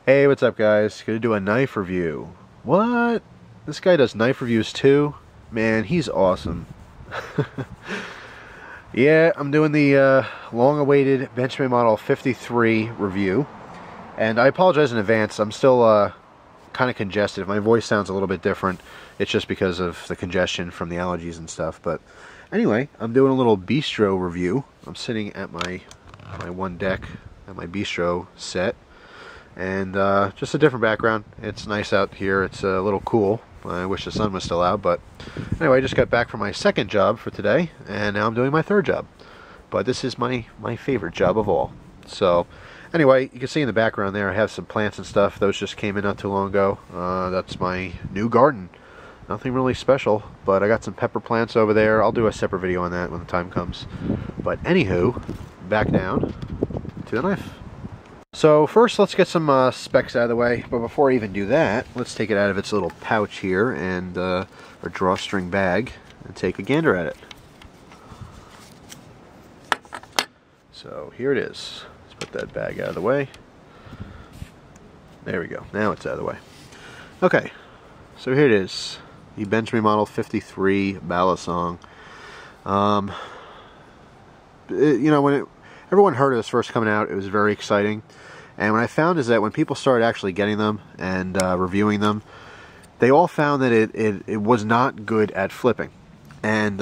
Hey, what's up guys? Gonna do a knife review. What? This guy does knife reviews too? Man, he's awesome. Yeah, I'm doing the long-awaited Benchmade Model 53 review. And I apologize in advance. I'm still kind of congested. If my voice sounds a little bit different, it's just because of the congestion from the allergies and stuff. But anyway, I'm doing a little bistro review. I'm sitting at my one deck at my bistro set. And just a different background. It's nice out here. It's a little cool. I wish the sun was still out, but anyway, I just got back from my second job for today, and now I'm doing my third job. But this is my favorite job of all. So anyway, you can see in the background there I have some plants and stuff. Those just came in not too long ago. That's my new garden. Nothing really special, but I got some pepper plants over there. I'll do a separate video on that when the time comes. But anywho, back down to the knife. So first, let's get some specs out of the way, but before I even do that, let's take it out of its little pouch here and or drawstring bag and take a gander at it. So here it is. Let's put that bag out of the way. There we go. Now it's out of the way. Okay, so here it is. The Benchmade Model 53 Balisong. You know, when everyone heard of this first coming out, it was very exciting. And what I found is that when people started actually getting them and reviewing them, they all found that it was not good at flipping. And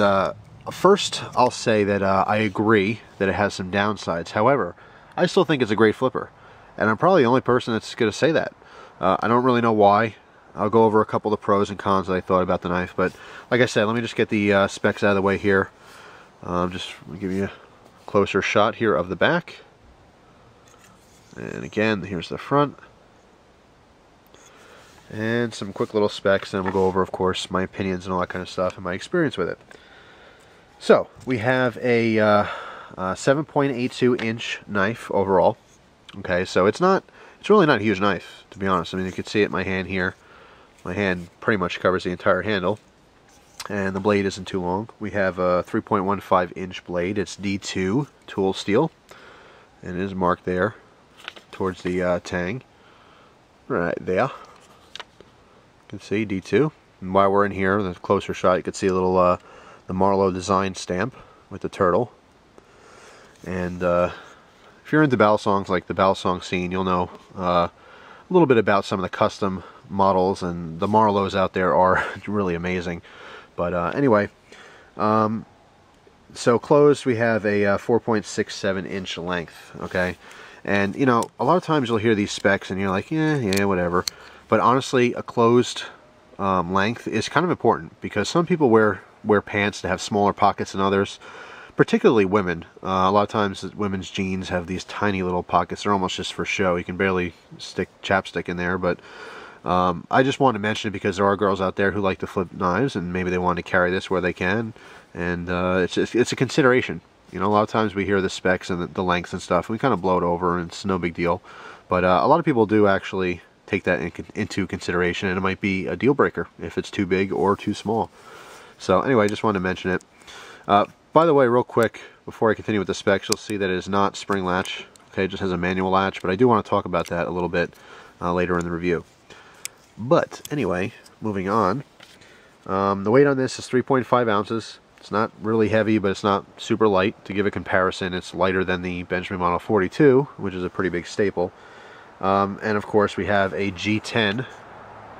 first, I'll say that I agree that it has some downsides. However, I still think it's a great flipper. And I'm probably the only person that's going to say that. I don't really know why. I'll go over a couple of the pros and cons that I thought about the knife. But like I said, let me just get the specs out of the way here. Just give you a closer shot here of the back. And again, here's the front. And some quick little specs, and we'll go over, of course, my opinions and all that kind of stuff and my experience with it. So, we have a 7.82 inch knife overall. Okay, so it's really not a huge knife, to be honest. I mean, you can see it in my hand here. My hand pretty much covers the entire handle. And the blade isn't too long. We have a 3.15 inch blade. It's D2 tool steel. And it is marked there towards the tang. Right there. You can see D2. And while we're in here, the closer shot, you can see a little the Marlowe design stamp with the turtle. And if you're into balisongs, like the balisong scene, you'll know a little bit about some of the custom models, and the Marlows out there are really amazing. But anyway, so closed we have a 4.67 inch length, okay? And, you know, a lot of times you'll hear these specs and you're like, yeah, whatever. But honestly, a closed length is kind of important, because some people wear pants that have smaller pockets than others, particularly women. A lot of times women's jeans have these tiny little pockets. They're almost just for show. You can barely stick chapstick in there, but I just wanted to mention it because there are girls out there who like to flip knives, and maybe they want to carry this where they can, and it's a consideration. You know, a lot of times we hear the specs and the lengths and stuff, and we kind of blow it over, and it's no big deal. But a lot of people do actually take that into consideration, and it might be a deal breaker if it's too big or too small. So anyway, I just wanted to mention it. By the way, real quick, before I continue with the specs, you'll see that it is not spring latch. Okay, it just has a manual latch, but I do want to talk about that a little bit later in the review. But anyway, moving on. The weight on this is 3.5 ounces. It's not really heavy, but it's not super light. To give a comparison, it's lighter than the Benchmade Model 42, which is a pretty big staple. And of course, we have a G10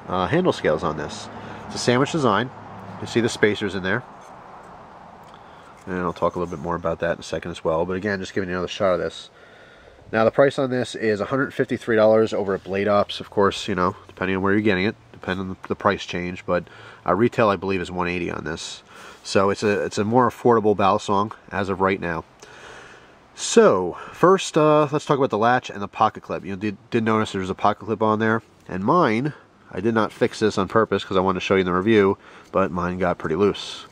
handle scales on this. It's a sandwich design. You can see the spacers in there. And I'll talk a little bit more about that in a second as well. But again, just giving you another shot of this. Now, the price on this is $153 over at Blade Ops. Of course, you know, depending on where you're getting it, depending on the price change. But retail, I believe, is $180 on this. So it's a more affordable balisong as of right now. So first, let's talk about the latch and the pocket clip. You did notice there's a pocket clip on there, and mine, I did not fix this on purpose because I wanted to show you in the review, but mine got pretty loose.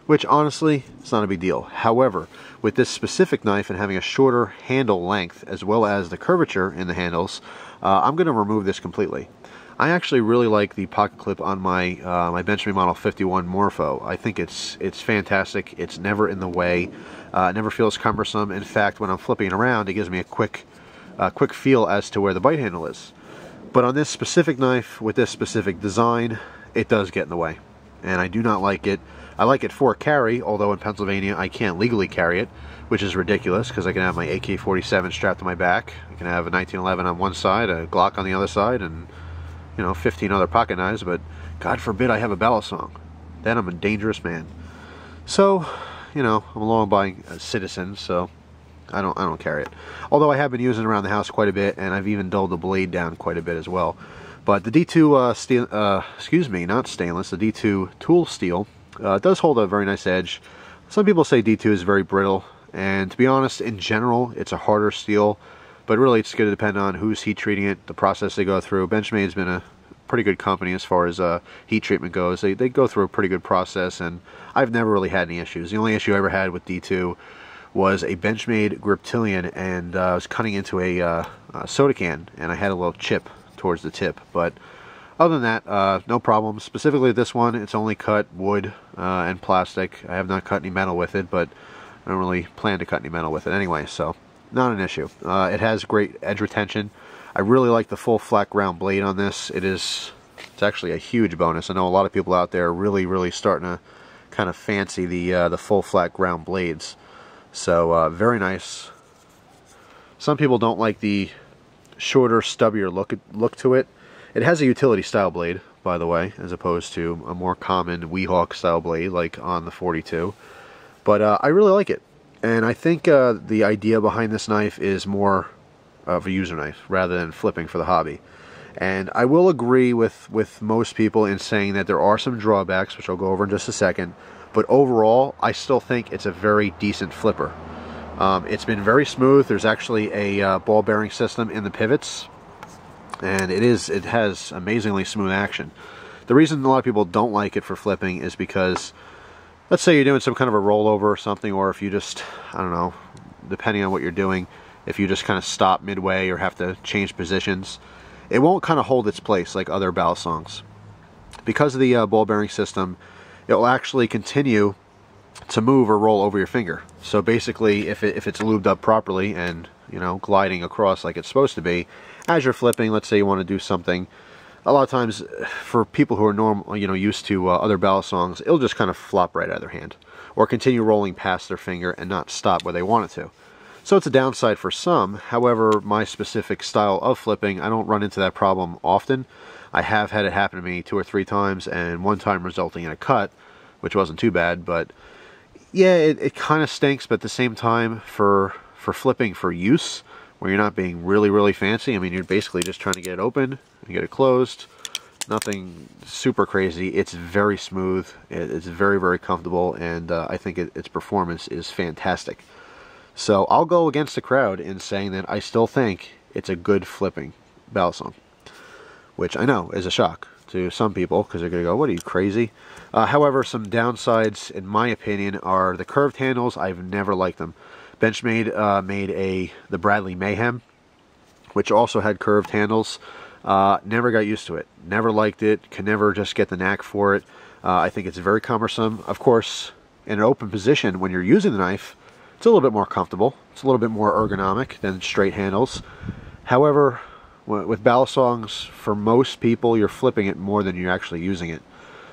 Which honestly, it's not a big deal. However, with this specific knife and having a shorter handle length as well as the curvature in the handles, I'm going to remove this completely. I actually really like the pocket clip on my my Benchmade Model 51 Morpho. I think it's fantastic. It's never in the way. It never feels cumbersome. In fact, when I'm flipping it around, it gives me a quick feel as to where the bite handle is. But on this specific knife, with this specific design, it does get in the way. And I do not like it. I like it for carry, although in Pennsylvania I can't legally carry it, which is ridiculous because I can have my AK-47 strapped to my back. I can have a 1911 on one side, a Glock on the other side, and, you know, 15 other pocket knives, but God forbid I have a Balisong. Then I'm a dangerous man. So, you know, I'm a law-abiding citizen, so I don't carry it. Although I have been using it around the house quite a bit, and I've even dulled the blade down quite a bit as well. But the D2 steel, excuse me, not stainless, the D2 tool steel does hold a very nice edge. Some people say D2 is very brittle, and to be honest, in general, it's a harder steel. But really, it's going to depend on who's heat treating it, the process they go through. Benchmade's been a pretty good company as far as heat treatment goes. They go through a pretty good process, and I've never really had any issues. The only issue I ever had with D2 was a Benchmade Griptilian, and I was cutting into a soda can, and I had a little chip towards the tip. But other than that, no problem. Specifically this one, it's only cut wood and plastic. I have not cut any metal with it, but I don't really plan to cut any metal with it anyway, so not an issue. It has great edge retention. I really like the full flat ground blade on this. It's actually a huge bonus. I know a lot of people out there are really starting to kind of fancy the full flat ground blades. So very nice. Some people don't like the shorter, stubbier look to it. It has a utility style blade, by the way, as opposed to a more common Weehawk style blade like on the 42. But I really like it, and I think the idea behind this knife is more of a user knife rather than flipping for the hobby. And I will agree with most people in saying that there are some drawbacks, which I'll go over in just a second. But overall, I still think it's a very decent flipper. It's been very smooth. There's actually a ball bearing system in the pivots, and it has amazingly smooth action. The reason a lot of people don't like it for flipping is because, let's say you're doing some kind of a rollover or something, or if you just, I don't know, depending on what you're doing, if you just kind of stop midway or have to change positions, it won't kind of hold its place like other Balisongs. Because of the ball bearing system, it will actually continue to move or roll over your finger. So basically, if it's lubed up properly and, you know, gliding across like it's supposed to be, as you're flipping, let's say you want to do something, a lot of times for people who are used to other Balisongs, it'll just kind of flop right out of their hand or continue rolling past their finger and not stop where they want it to. So it's a downside for some. However, my specific style of flipping, I don't run into that problem often. I have had it happen to me 2 or 3 times, and one time resulting in a cut, which wasn't too bad. But yeah, it kind of stinks, but at the same time, for flipping for use, where you're not being really fancy, I mean, you're basically just trying to get it open and get it closed. Nothing super crazy. It's very smooth. It's very comfortable, and I think its performance is fantastic. So I'll go against the crowd in saying that I still think it's a good flipping Balisong, which I know is a shock to some people because they're going to go, what are you, crazy? However, some downsides, in my opinion, are the curved handles. I've never liked them. Benchmade made the Bradley Mayhem, which also had curved handles. Never got used to it. Never liked it. Can never just get the knack for it. I think it's very cumbersome. Of course, in an open position, when you're using the knife, it's a little bit more comfortable. It's a little bit more ergonomic than straight handles. However, with Balisongs, for most people, you're flipping it more than you're actually using it.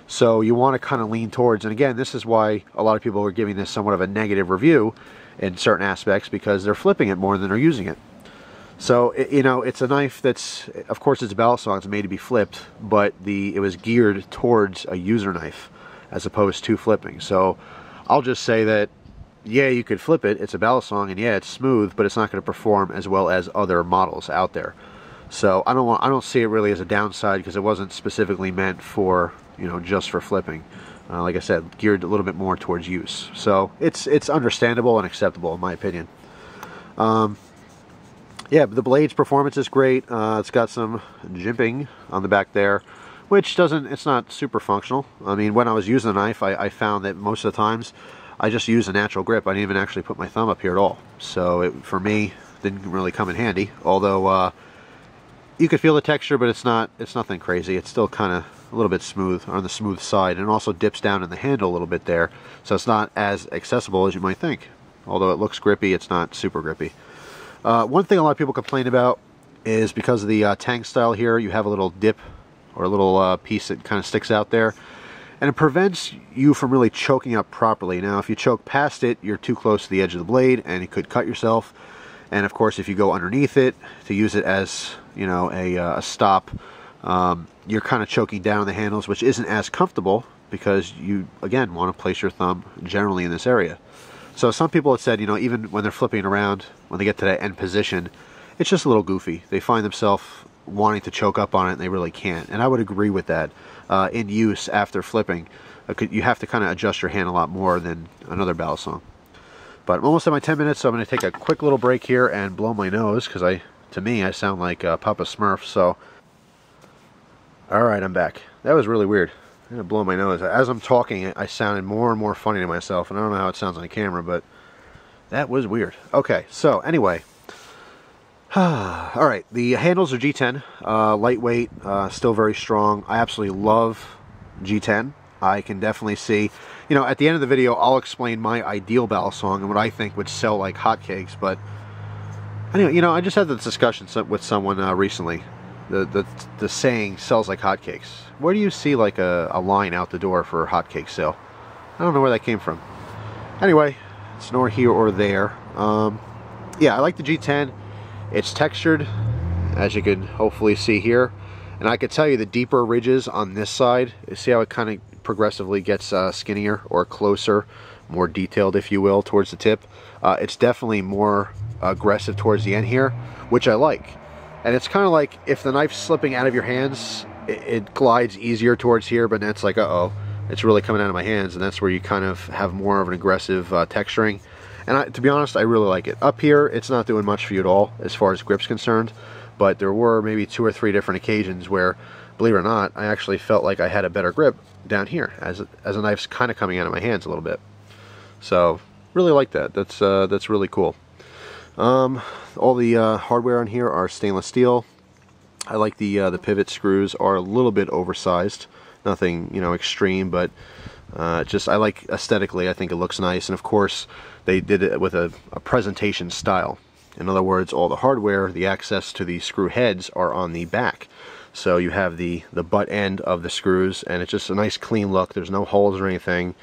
So you want to kind of lean towards, and again, this is why a lot of people are giving this somewhat of a negative review in certain aspects, because they're flipping it more than they're using it. So, you know, it's a knife that's, of course it's a Balisong, it's made to be flipped, but it was geared towards a user knife as opposed to flipping. So I'll just say that, yeah, you could flip it, it's a Balisong, and yeah, it's smooth, but it's not going to perform as well as other models out there. So I don't see it really as a downside, because it wasn't specifically meant for, you know, just for flipping. Like I said, geared a little bit more towards use. So it's understandable and acceptable in my opinion. Yeah, but the blade's performance is great. It's got some jimping on the back there, which it's not super functional. I mean, when I was using the knife, I found that most of the times I just used a natural grip. I didn't even actually put my thumb up here at all. So for me, didn't really come in handy. Although you could feel the texture, but it's nothing crazy. It's still kind of a little bit smooth, on the smooth side, and it also dips down in the handle a little bit there. So it's not as accessible as you might think. Although it looks grippy, it's not super grippy. One thing a lot of people complain about is because of the tank style here, you have a little dip or a little piece that kind of sticks out there, and it prevents you from really choking up properly. Now if you choke past it, you're too close to the edge of the blade and you could cut yourself. And of course if you go underneath it to use it as, you know, a stop, you're kind of choking down on the handles, which isn't as comfortable because you again want to place your thumb generally in this area. So some people have said, you know, even when they're flipping around, when they get to that end position, it's just a little goofy. They find themselves wanting to choke up on it and they really can't. And I would agree with that. In use after flipping, you have to kind of adjust your hand a lot more than another Balisong. But I'm almost at my 10 minutes, so I'm going to take a quick little break here and blow my nose, because to me I sound like Papa Smurf. So alright, I'm back. That was really weird. I'm going to blow my nose. As I'm talking, I sounded more and more funny to myself, and I don't know how it sounds on the camera, but that was weird. Okay, so anyway. Alright, the handles are G10, lightweight, still very strong. I absolutely love G10. I can definitely see, you know, at the end of the video, I'll explain my ideal Balisong and what I think would sell like hotcakes. But anyway, you know, I just had this discussion with someone recently. The saying sells like hotcakes. Where do you see like a line out the door for a hotcake sale? I don't know where that came from. Anyway, it's nor here or there. Yeah, I like the G10. It's textured, as you can hopefully see here, and I could tell you the deeper ridges on this side, you see how it kind of progressively gets skinnier or closer, more detailed if you will, towards the tip. It's definitely more aggressive towards the end here, which I like. And it's kind of like if the knife's slipping out of your hands, it glides easier towards here, but that's like, uh-oh, it's really coming out of my hands, and that's where you kind of have more of an aggressive texturing. And to be honest, I really like it. Up here, it's not doing much for you at all as far as grip's concerned, but there were maybe 2 or 3 different occasions where, believe it or not, I actually felt like I had a better grip down here as a knife's kind of coming out of my hands a little bit. So really like that. That's really cool. All the hardware on here are stainless steel. I like the pivot screws are a little bit oversized. Nothing, you know, extreme, but just I like aesthetically. I think it looks nice, and of course they did it with a presentation style. In other words, all the hardware, the access to the screw heads are on the back. So you have the butt end of the screws, and it's just a nice clean look. There's no holes or anything.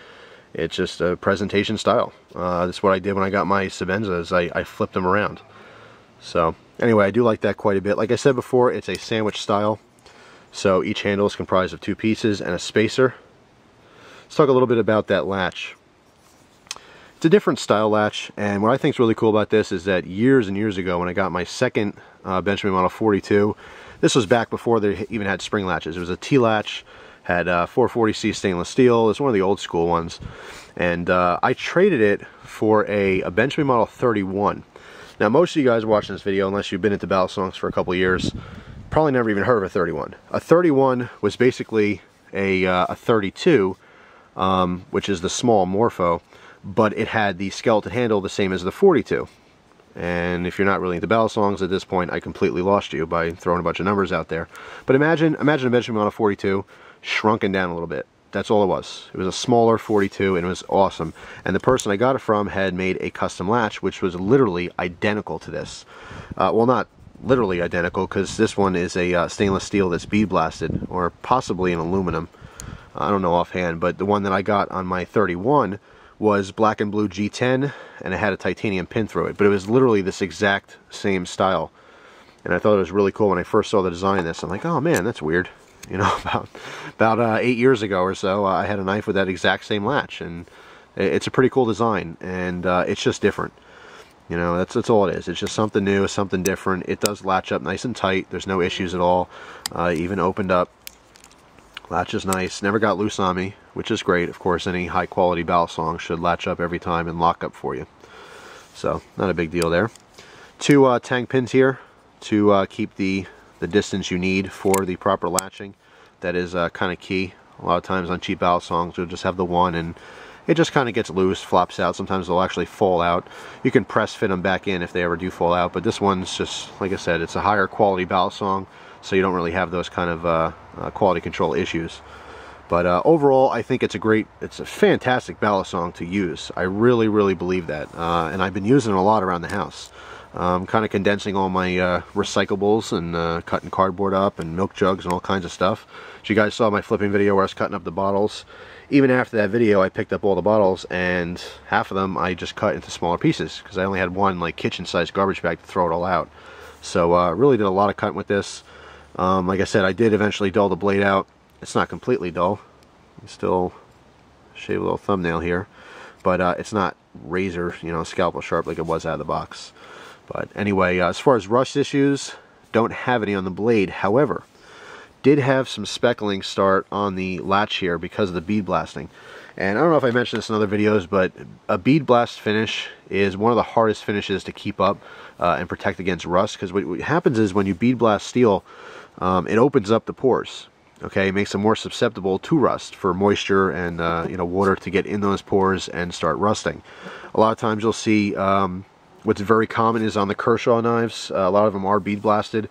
It's just a presentation style. That's what I did when I got my Sebenzas. I flipped them around. So anyway, I do like that quite a bit. Like I said before, it's a sandwich style. So each handle is comprised of 2 pieces and a spacer. Let's talk a little bit about that latch. It's a different style latch, and what I think is really cool about this is that years and years ago when I got my second Benchmade Model 42, this was back before they even had spring latches. It was a T-latch, had 440C stainless steel. It's one of the old school ones, and I traded it for a Benchmade Model 31. Now most of you guys watching this video, unless you've been into Balisongs for a couple of years, probably never even heard of a 31. A 31 was basically a 32, which is the small Morpho, but it had the skeleton handle the same as the 42. And if you're not really into Balisongs at this point, I completely lost you by throwing a bunch of numbers out there. But imagine a Benchmade Model 42 shrunken down a little bit. That's all it was. It was a smaller 42, and it was awesome. And the person I got it from had made a custom latch, which was literally identical to this. Well, not literally identical, because this one is a stainless steel that's bead blasted, or possibly an aluminum. I don't know offhand, but the one that I got on my 31 was black and blue G10, and it had a titanium pin through it, but it was literally this exact same style. And I thought it was really cool when I first saw the design of this. I'm like, oh man, that's weird. You know, about 8 years ago or so, I had a knife with that exact same latch, and it's a pretty cool design, and it's just different. You know, that's all it is. It's just something new, something different. It does latch up nice and tight. There's no issues at all. Even opened up. Latch is nice. Never got loose on me, which is great. Of course, any high quality Balisong should latch up every time and lock up for you. So, not a big deal there. 2 tang pins here to keep the distance you need for the proper latching. That is kind of key. A lot of times on cheap Balisongs, you'll just have the one and it just kind of gets loose, flops out. Sometimes they'll actually fall out. You can press fit them back in if they ever do fall out, but this one's just, like I said, it's a higher quality Balisong, so you don't really have those kind of quality control issues. But overall, I think it's a fantastic Balisong to use. I really, really believe that. And I've been using it a lot around the house. Kind of condensing all my recyclables and cutting cardboard up and milk jugs and all kinds of stuff. So you guys saw my flipping video where I was cutting up the bottles. Even after that video, I picked up all the bottles, and half of them I just cut into smaller pieces because I only had one like kitchen-sized garbage bag to throw it all out. So really did a lot of cutting with this. Like I said, I did eventually dull the blade out. It's not completely dull. You still shave a little thumbnail here, but it's not razor, you know, scalpel sharp like it was out of the box. But anyway, as far as rust issues, don't have any on the blade. However, did have some speckling start on the latch here because of the bead blasting. And I don't know if I mentioned this in other videos, but a bead blast finish is one of the hardest finishes to keep up and protect against rust, because what happens is when you bead blast steel, it opens up the pores. Okay, it makes them more susceptible to rust for moisture and you know, water to get in those pores and start rusting. A lot of times you'll see what's very common is on the Kershaw knives. A lot of them are bead blasted.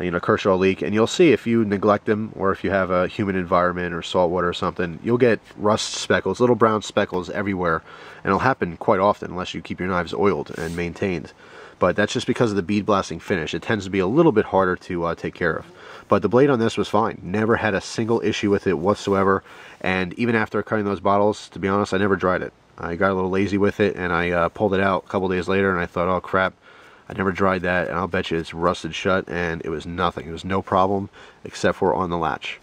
You know, Kershaw leak, and you'll see if you neglect them or if you have a humid environment or salt water or something, you'll get rust speckles, little brown speckles everywhere, and it'll happen quite often unless you keep your knives oiled and maintained. But that's just because of the bead blasting finish. It tends to be a little bit harder to take care of. But the blade on this was fine. Never had a single issue with it whatsoever, and even after cutting those bottles, to be honest, I never dried it. I got a little lazy with it, and I pulled it out a couple days later, and I thought, oh crap, I never dried that, and I'll bet you it's rusted shut, and it was nothing. It was no problem except for on the latch.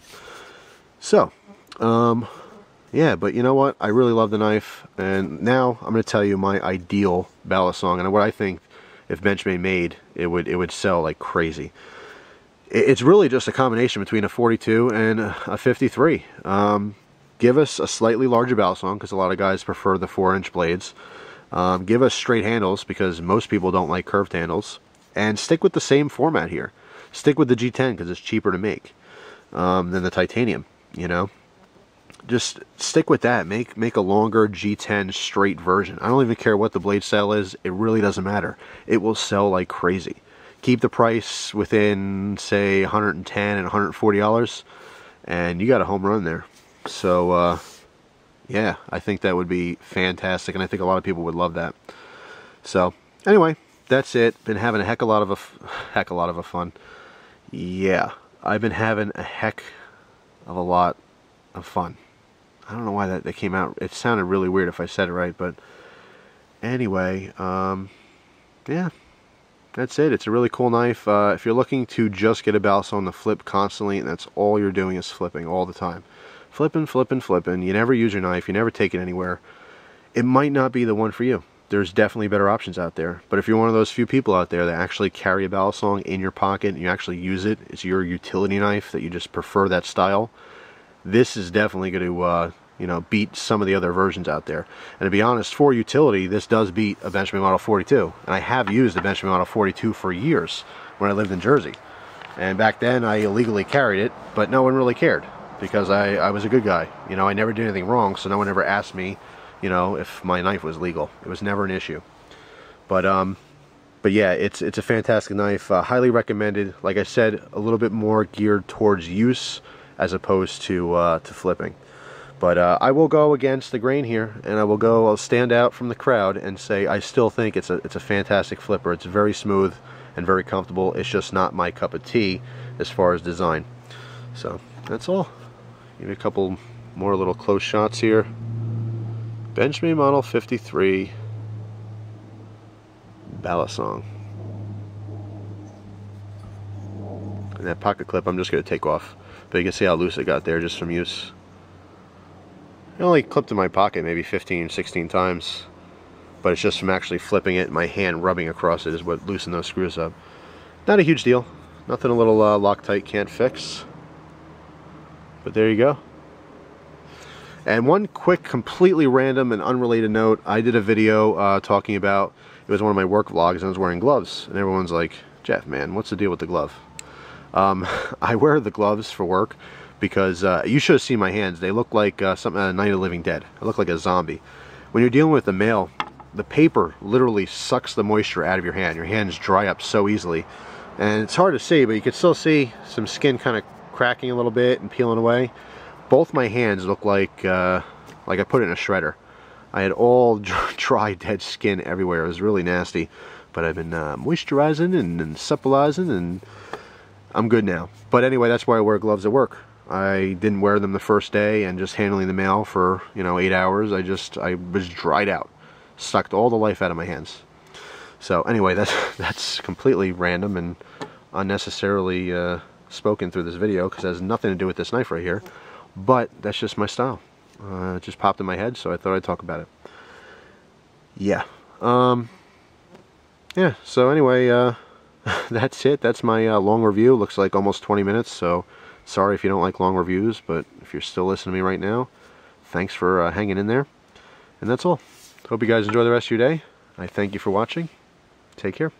So, yeah, but you know what? I really love the knife, and now I'm going to tell you my ideal Balisong, and what I think if Benchmade made, it would sell like crazy. It's really just a combination between a 42 and a 53. Give us a slightly larger Balisong, because a lot of guys prefer the 4-inch blades. Give us straight handles, because most people don't like curved handles, and stick with the same format here. Stick with the G10 because it's cheaper to make than the titanium, you know. Just stick with that. Make a longer G10 straight version. I don't even care what the blade style is. It really doesn't matter. It will sell like crazy. Keep the price within, say, $110 and $140, and you got a home run there. So yeah, I think that would be fantastic, and I think a lot of people would love that. So anyway, that's it. Been having a heck of a lot of fun. Yeah, I've been having a heck of a lot of fun. I don't know why that came out. It sounded really weird if I said it right, but anyway, yeah, that's it. It's a really cool knife. If you're looking to just get a Balisong to flip constantly, and that's all you're doing is flipping all the time, flipping, you never use your knife, you never take it anywhere, it might not be the one for you. There's definitely better options out there. But if you're one of those few people out there that actually carry a Balisong in your pocket and you actually use it, it's your utility knife, that you just prefer that style, this is definitely going to you know, beat some of the other versions out there. And to be honest, for utility, this does beat a Benchmade Model 42. And I have used a Benchmade Model 42 for years when I lived in Jersey. And back then I illegally carried it, but no one really cared, because I was a good guy. You know, I never did anything wrong, so no one ever asked me, you know, if my knife was legal. It was never an issue. But yeah, it's a fantastic knife. Highly recommended. Like I said, a little bit more geared towards use as opposed to flipping. But I will go against the grain here, and I'll stand out from the crowd and say I still think it's a fantastic flipper. It's very smooth and very comfortable. It's just not my cup of tea as far as design. So that's all. Give you a couple more little close shots here. Benchmade Model 53 Balisong. And that pocket clip I'm just going to take off. But you can see how loose it got there just from use. I only clipped in my pocket maybe 15, 16 times. But it's just from actually flipping it, my hand rubbing across it is what loosened those screws up. Not a huge deal. Nothing a little Loctite can't fix. But there you go. And one quick, completely random and unrelated note. I did a video talking about, it was one of my work vlogs, and I was wearing gloves. And everyone's like, Jeff, man, what's the deal with the glove? I wear the gloves for work because you should have seen my hands. They look like something out of Night of the Living Dead. I look like a zombie. When you're dealing with the mail, the paper literally sucks the moisture out of your hand. Your hands dry up so easily. And it's hard to see, but you can still see some skin kind of cracking a little bit and peeling away. Both my hands look like I put it in a shredder. I had all dry, dead skin everywhere. It was really nasty. but I've been moisturizing and supplizing, and I'm good now. But anyway, that's why I wear gloves at work. I didn't wear them the first day, and just handling the mail for 8 hours, I was dried out, sucked all the life out of my hands. So anyway, that's completely random and unnecessarily spoken through this video, because it has nothing to do with this knife right here, but that's just my style. It just popped in my head, so I thought I'd talk about it. Yeah. Yeah, so anyway, that's it. That's my long review. Looks like almost 20 minutes, so sorry if you don't like long reviews, but if you're still listening to me right now, thanks for hanging in there. And that's all. Hope you guys enjoy the rest of your day. I thank you for watching. Take care.